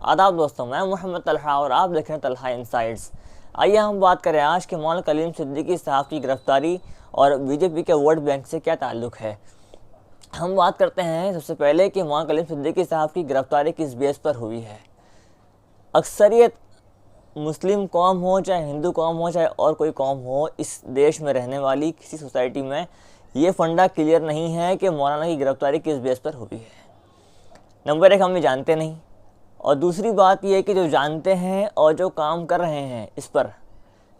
आदाब दोस्तों, मैं मोहम्मद तलहा और आप देख रहे हैं तलहा इनसाइड्स। आइए हम बात करें आज के मौलाना कलीम सिद्दीकी साहब की गिरफ्तारी और बीजेपी के वोट बैंक से क्या ताल्लुक़ है। हम बात करते हैं सबसे पहले कि मौलाना कलीम सिद्दीकी साहब की गिरफ्तारी किस बेस पर हुई है। अक्सरियत मुस्लिम कौम हो, चाहे हिंदू कौम हो, चाहे और कोई कौम हो, इस देश में रहने वाली किसी सोसाइटी में ये फंडा क्लियर नहीं है कि मौलाना की गिरफ्तारी किस बेस पर हुई है। नंबर एक, हम ये जानते नहीं, और दूसरी बात यह है कि जो जानते हैं और जो काम कर रहे हैं इस पर,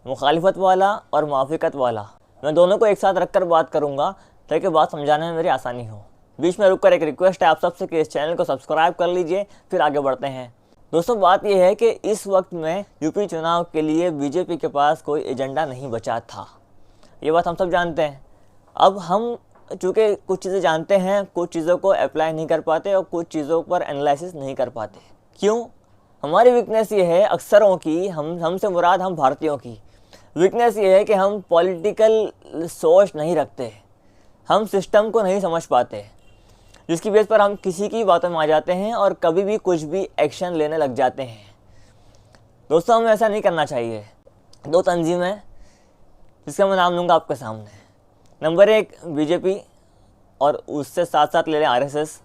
मुखालिफत वाला और मुआफ़िकत वाला, मैं दोनों को एक साथ रख कर बात करूँगा ताकि बात समझाने में मेरी आसानी हो। बीच में रुक कर एक रिक्वेस्ट है आप सबसे कि इस चैनल को सब्सक्राइब कर लीजिए, फिर आगे बढ़ते हैं। दोस्तों, बात यह है कि इस वक्त में यूपी चुनाव के लिए बीजेपी के पास कोई एजेंडा नहीं बचा था, ये बात हम सब जानते हैं। अब हम चूँकि कुछ चीज़ें जानते हैं, कुछ चीज़ों को अप्लाई नहीं कर पाते और कुछ चीज़ों पर एनालिसिस नहीं कर पाते। क्यों? हमारी वीकनेस ये है अक्सरों की, हमसे मुराद हम भारतीयों की वीकनेस ये है कि हम पॉलिटिकल सोच नहीं रखते, हम सिस्टम को नहीं समझ पाते, जिसकी बेस पर हम किसी की बातों में आ जाते हैं और कभी भी कुछ भी एक्शन लेने लग जाते हैं। दोस्तों, हमें ऐसा नहीं करना चाहिए। दो तंजीमें जिसका मैं नाम लूँगा आपके सामने। नंबर एक बीजेपी और उससे साथ साथ ले लें आरएसएस,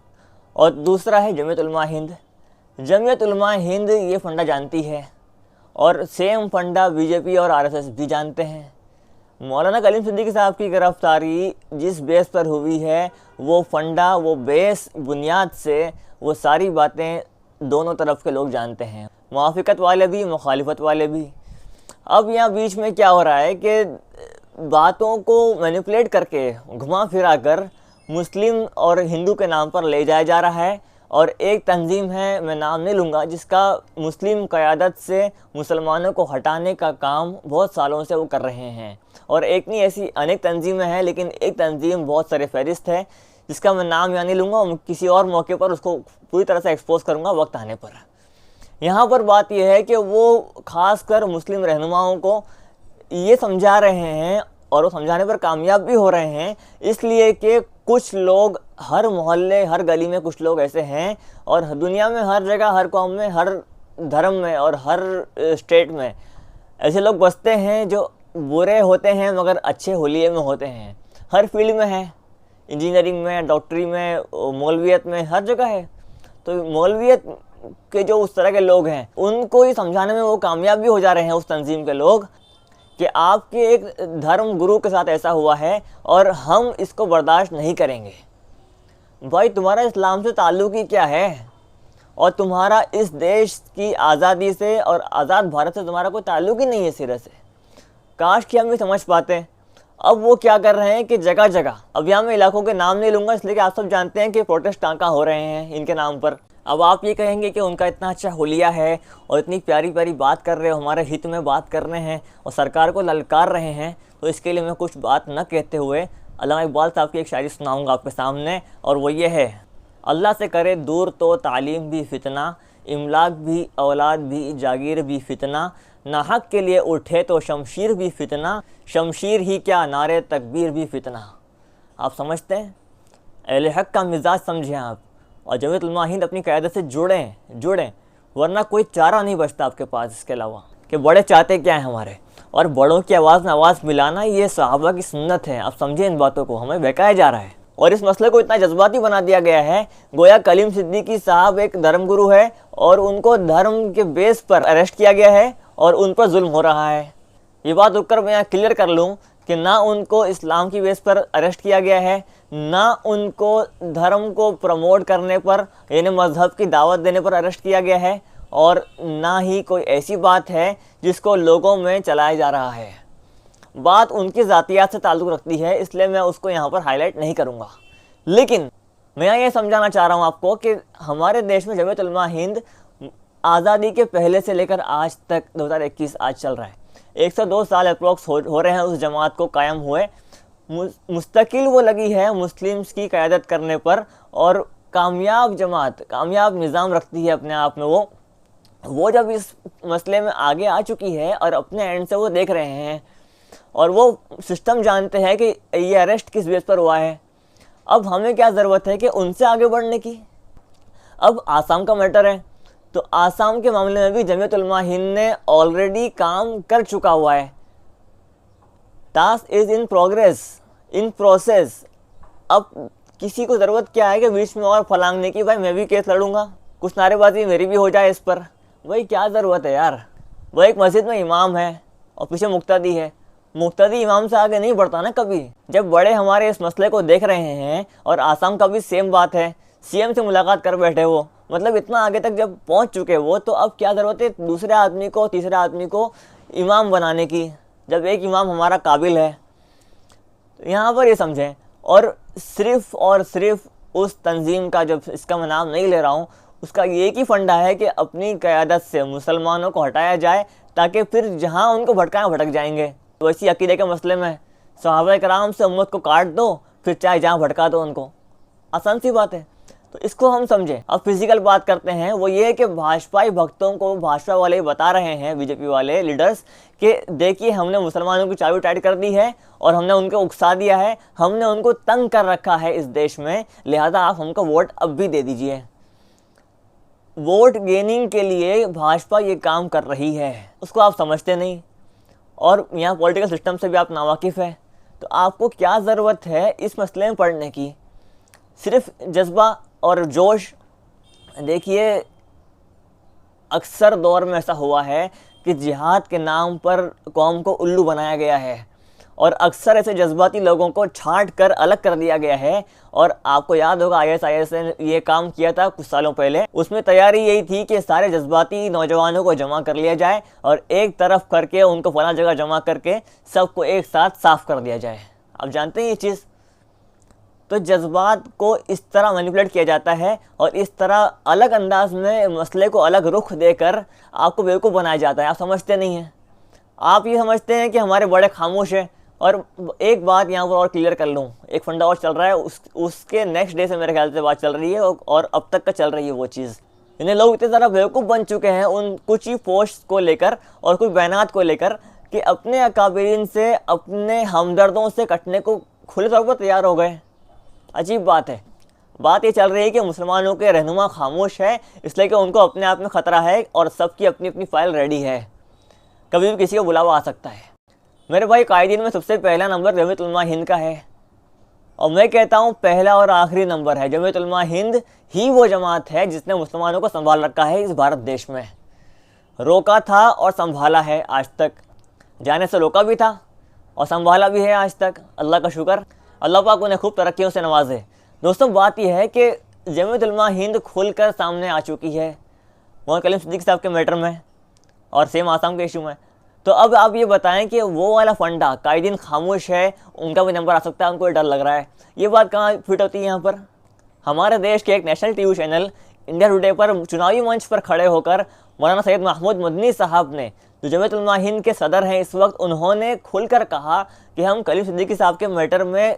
और दूसरा है जमीयत उलमा हिंद। जमीयत उलमा हिंद ये फंडा जानती है और सेम फंडा बीजेपी और आरएसएस भी जानते हैं। मौलाना कलीम सिद्दीकी साहब की गिरफ्तारी जिस बेस पर हुई है, वो फंडा, वो बेस, बुनियाद से वो सारी बातें दोनों तरफ के लोग जानते हैं, मुआफ़िकत वाले भी, मुखालिफत वाले भी। अब यहाँ बीच में क्या हो रहा है कि बातों को मैनिपुलेट करके, घुमा फिरा कर मुस्लिम और हिंदू के नाम पर ले जाया जा रहा है। और एक तंजीम है, मैं नाम नहीं लूँगा, जिसका मुस्लिम क़यादत से मुसलमानों को हटाने का काम बहुत सालों से वो कर रहे हैं। और एक नहीं, ऐसी अनेक तंजीमें हैं, लेकिन एक तंजीम बहुत सरफ़हरिस्त है जिसका मैं नाम यहाँ नहीं लूँगा, किसी और मौके पर उसको पूरी तरह से एक्सपोज करूँगा वक्त आने पर। यहाँ पर बात यह है कि वो ख़ासकर मुस्लिम रहनुमाओं को ये समझा रहे हैं और वो समझाने पर कामयाब भी हो रहे हैं, इसलिए कि कुछ लोग हर मोहल्ले, हर गली में कुछ लोग ऐसे हैं, और दुनिया में हर जगह, हर कौम में, हर धर्म में और हर स्टेट में ऐसे लोग बसते हैं जो बुरे होते हैं मगर अच्छे हुलिये में होते हैं। हर फील्ड में है, इंजीनियरिंग में, डॉक्टरी में, मौलवियत में, हर जगह है। तो मौलवियत के जो उस तरह के लोग हैं, उनको ही समझाने में वो कामयाब भी हो जा रहे हैं, उस तंजीम के लोग, कि आपके एक धर्म गुरु के साथ ऐसा हुआ है और हम इसको बर्दाश्त नहीं करेंगे। भाई, तुम्हारा इस्लाम से ताल्लुक़ ही क्या है, और तुम्हारा इस देश की आज़ादी से और आज़ाद भारत से तुम्हारा कोई ताल्लुक़ ही नहीं है सिरे से। काश कि हम ये समझ पाते। अब वो क्या कर रहे हैं कि जगह जगह, अब यहाँ मैं इलाकों के नाम नहीं लूँगा इसलिए कि आप सब जानते हैं कि प्रोटेस्ट कहाँ हो रहे हैं इनके नाम पर। अब आप ये कहेंगे कि उनका इतना अच्छा हुलिया है और इतनी प्यारी प्यारी बात कर रहे हो, हमारे हित में बात कर रहे हैं और सरकार को ललकार रहे हैं, तो इसके लिए मैं कुछ बात न कहते हुए अल्लामा इकबाल साहब की एक शायरी सुनाऊंगा आपके सामने, और वो ये है: अल्लाह से करे दूर तो तालीम भी फितना, इमलाक भी, औलाद भी, जागीर भी फितना, ना हक के लिए उठे तो शमशीर भी फितना, शमशीर ही क्या नारे तकबीर भी फितना। आप समझते हैं? अहले हक का मिजाज समझें आप, और जमीयत उलमा हिंद अपनी क़यादत से जुड़ें, वरना कोई चारा नहीं बचता आपके पास इसके अलावा कि बड़े चाहते क्या हैं हमारे। और बड़ों की आवाज़ में आवाज़ मिलाना ये सहाबा की सुन्नत है। आप समझें इन बातों को, हमें बहकाया जा रहा है और इस मसले को इतना जज्बाती बना दिया गया है, गोया कलीम सिद्दीकी साहब एक धर्मगुरु है और उनको धर्म के बेस पर अरेस्ट किया गया है और उन पर जुल्म हो रहा है। ये बात रुक कर मैं यहाँ क्लियर कर लूँ कि ना उनको इस्लाम की बेस पर अरेस्ट किया गया है, ना उनको धर्म को प्रमोट करने पर, यानी मज़हब की दावत देने पर अरेस्ट किया गया है, और ना ही कोई ऐसी बात है जिसको लोगों में चलाया जा रहा है। बात उनकी ज़ातियात से ताल्लुक़ रखती है, इसलिए मैं उसको यहाँ पर हाईलाइट नहीं करूँगा। लेकिन मैं यहाँ ये समझाना चाह रहा हूँ आपको कि हमारे देश में जमीयत उलमा हिंद आज़ादी के पहले से लेकर आज तक 2021 आज चल रहा है, 102 साल अप्रोक्स हो रहे हैं उस जमात को कायम हुए। मुस्तकिल वो लगी है मुस्लिम्स की क़यादत करने पर, और कामयाब जमात, कामयाब निज़ाम रखती है अपने आप में। वो जब इस मसले में आगे आ चुकी है और अपने एंड से वो देख रहे हैं और वो सिस्टम जानते हैं कि ये अरेस्ट किस बेस पर हुआ है, अब हमें क्या ज़रूरत है कि उनसे आगे बढ़ने की। अब आसाम का मैटर है, तो आसाम के मामले में भी जमीयत उलमा हिंद ने ऑलरेडी काम कर चुका हुआ है। Task is in progress, in process. अब किसी को ज़रूरत क्या है कि बीच में और फलांगने की, भाई मैं भी केस लड़ूंगा, कुछ नारेबाजी मेरी भी हो जाए इस पर। भाई क्या ज़रूरत है यार। वह एक मस्जिद में इमाम है और पीछे मुक्तदी है, मुक्तदी इमाम से आगे नहीं बढ़ता ना कभी। जब बड़े हमारे इस मसले को देख रहे हैं, और आसाम का भी सेम बात है, सीएम से मुलाकात कर बैठे वो, मतलब इतना आगे तक जब पहुंच चुके वो, तो अब क्या ज़रूरत है दूसरे आदमी को, तीसरे आदमी को इमाम बनाने की, जब एक इमाम हमारा काबिल है। तो यहाँ पर ये समझें। और सिर्फ उस तंजीम का, जब इसका मैं नाम नहीं ले रहा हूँ, उसका एक ही फंडा है कि अपनी क़यादत से मुसलमानों को हटाया जाए, ताकि फिर जहाँ उनको भटकाएं भटक जाएंगे। तो इसी अकीदे के मसले में सहाबा कराम से उम्मत को काट दो, फिर चाहे जहाँ भटका दो उनको। आसान सी बात है। तो इसको हम समझें। अब फिजिकल बात करते हैं, वो ये है कि भाजपाई भक्तों को भाजपा वाले बता रहे हैं, बीजेपी वाले लीडर्स, कि देखिए हमने मुसलमानों की चाबी टाइट कर दी है और हमने उनको उकसा दिया है, हमने उनको तंग कर रखा है इस देश में, लिहाजा आप हमको वोट अब भी दे दीजिए। वोट गेनिंग के लिए भाजपा ये काम कर रही है, उसको आप समझते नहीं, और यहाँ पॉलिटिकल सिस्टम से भी आप नावाकिफ़ है। तो आपको क्या ज़रूरत है इस मसले में पढ़ने की? सिर्फ जज्बा और जोश। देखिए अक्सर दौर में ऐसा हुआ है कि जिहाद के नाम पर कौम को उल्लू बनाया गया है, और अक्सर ऐसे जज्बाती लोगों को छांट कर अलग कर दिया गया है। और आपको याद होगा ISIS ने ये काम किया था कुछ सालों पहले। उसमें तैयारी यही थी कि सारे जज्बाती नौजवानों को जमा कर लिया जाए और एक तरफ करके उनको फला जगह जमा करके सबको एक साथ साफ कर दिया जाए। आप जानते हैं ये चीज़। तो जज्बात को इस तरह मैनिपुलेट किया जाता है और इस तरह अलग अंदाज में मसले को अलग रुख देकर आपको बेवकूफ़ बनाया जाता है। आप समझते नहीं हैं। आप ये समझते हैं कि हमारे बड़े खामोश हैं। और एक बात यहाँ पर और क्लियर कर लूँ, एक फंडा और चल रहा है, उसके नेक्स्ट डे से मेरे ख्याल से बात चल रही है, और अब तक का चल रही है वो चीज़। इन्हें लोग इतने ज़्यादा बेवकूफ़ बन चुके हैं उन कुछ ही पोस्ट को लेकर और कुछ बयानात को लेकर, कि अपने अकाबरीन से, अपने हमदर्दों से कटने को खुले तौर पर तैयार हो गए। अजीब बात है। बात ये चल रही है कि मुसलमानों के रहनुमा खामोश है, इसलिए कि उनको अपने आप में ख़तरा है और सबकी अपनी अपनी फ़ाइल रेडी है, कभी भी किसी को बुलावा आ सकता है। मेरे भाई कायदीन में सबसे पहला नंबर जमीयत उलमा हिंद का है, और मैं कहता हूँ पहला और आखिरी नंबर है। जमीयत उलमा हिंद ही वो जमात है जिसने मुसलमानों को संभाल रखा है इस भारत देश में। रोका था और संभाला है आज तक, जाने से रोका भी था और संभाला भी है आज तक। अल्लाह का शुक्र, अल्लाह पाक उन्हें खूब तरक्कियों से नवाजे। दोस्तों बात यह है कि जमीयत उलमा हिंद खुलकर सामने आ चुकी है मोहम्मद कलीम सिद्दीकी साहब के मैटर में और सेम आसाम के इशू में। तो अब आप ये बताएं कि वो वाला फंडा कायदीन खामोश है, उनका भी नंबर आ सकता है, उनको डर लग रहा है, ये बात कहाँ फिट होती है यहाँ पर? हमारे देश के एक national TV channel India today पर चुनावी मंच पर खड़े होकर मौलाना सैयद महमूद मदनी साहब ने, जो जमीयत उलमा हिंद के सदर हैं इस वक्त, उन्होंने खुलकर कहा कि हम कलीम सिद्दीकी साहब के मैटर में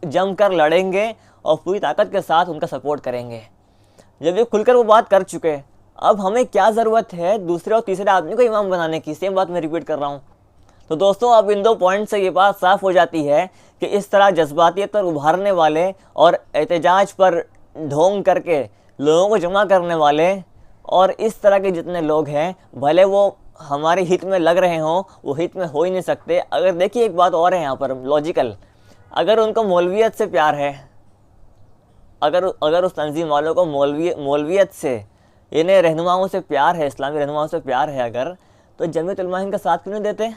जमकर लड़ेंगे और पूरी ताकत के साथ उनका सपोर्ट करेंगे। जब ये खुलकर वो बात कर चुके, अब हमें क्या ज़रूरत है दूसरे और तीसरे आदमी को इमाम बनाने की? सेम बात मैं रिपीट कर रहा हूँ। तो दोस्तों अब इन दो पॉइंट से ये बात साफ़ हो जाती है कि इस तरह जज्बातियत पर उभारने वाले और एहतजाज पर ढोंग करके लोगों को जमा करने वाले और इस तरह के जितने लोग हैं, भले वो हमारे हित में लग रहे हों, वो हित में हो ही नहीं सकते। अगर देखिए एक बात और है यहाँ पर लॉजिकल, अगर उनको मौलवियत से प्यार है, अगर उस तंजीम वालों को मौलवियत से, इन्हें रहनुमाओं से प्यार है, इस्लामी रहनुमाओं से प्यार है अगर, तो जमीयत उलमा हिंद का साथ क्यों नहीं देते?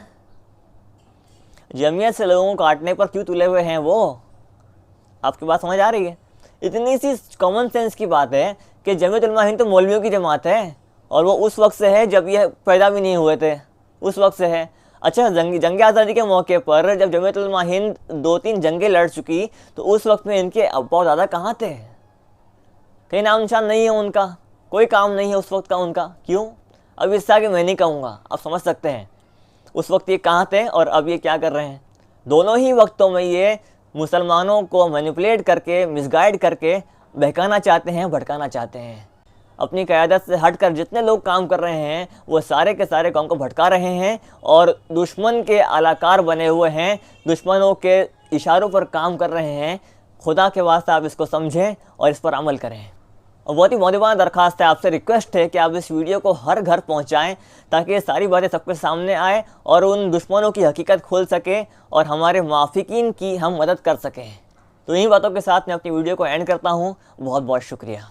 जमीयत से लोगों को काटने पर क्यों तुले हुए हैं वो? आपकी बात समझ आ रही है? इतनी सी कॉमन सेंस की बात है कि जमीयत उलमा हिंद तो मौलवियों की जमात है और वो उस वक्त से है जब ये पैदा भी नहीं हुए थे, उस वक्त से है। अच्छा, जंग आज़ादी के मौके पर जब जमीयत उलमा हिंद 2-3 जंगें लड़ चुकी, तो उस वक्त में इनके अब्बा और दादा कहाँ थे? कहीं नाम निशान नहीं है उनका, कोई काम नहीं है उस वक्त का उनका। क्यों? अब इससे आगे मैं नहीं कहूँगा, आप समझ सकते हैं उस वक्त ये कहाँ थे और अब ये क्या कर रहे हैं। दोनों ही वक्तों में ये मुसलमानों को मैनिपुलेट करके, मिसगाइड करके बहकाना चाहते हैं, भड़काना चाहते हैं। अपनी क़यादत से हटकर जितने लोग काम कर रहे हैं वो सारे के सारे कौम को भटका रहे हैं और दुश्मन के आलाकार बने हुए हैं, दुश्मनों के इशारों पर काम कर रहे हैं। खुदा के वास्ते आप इसको समझें और इस पर अमल करें। और बहुत ही मौलिबान दरख्वास्त है, आपसे रिक्वेस्ट है कि आप इस वीडियो को हर घर पहुंचाएं ताकि ये सारी बातें सबके सामने आए और उन दुश्मनों की हकीकत खोल सके और हमारे मुआफिकीन की हम मदद कर सकें। तो इन्हीं बातों के साथ मैं अपनी वीडियो को एंड करता हूँ। बहुत बहुत शुक्रिया।